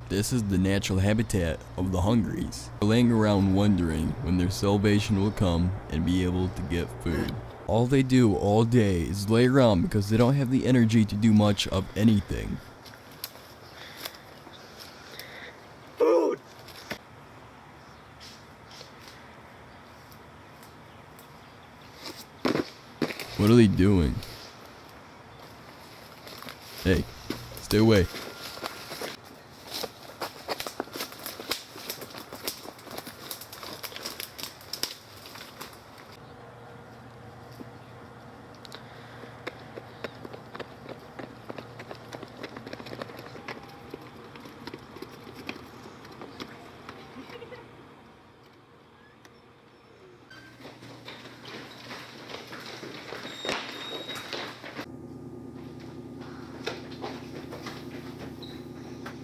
This is the natural habitat of the hungries. They're laying around wondering when their salvation will come and be able to get food. All they do all day is lay around because they don't have the energy to do much of anything. Food! What are they doing? Hey, stay away.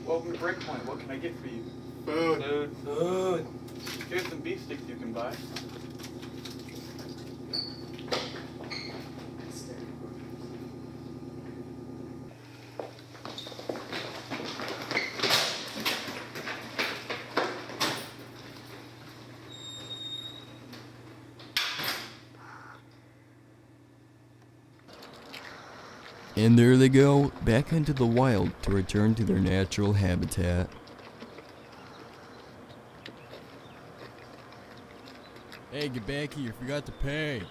Welcome to Breakpoint. What can I get for you? Food. Food. Here's some beef sticks you can buy. And there they go, back into the wild to return to their natural habitat. Hey, get back here, you forgot to pay.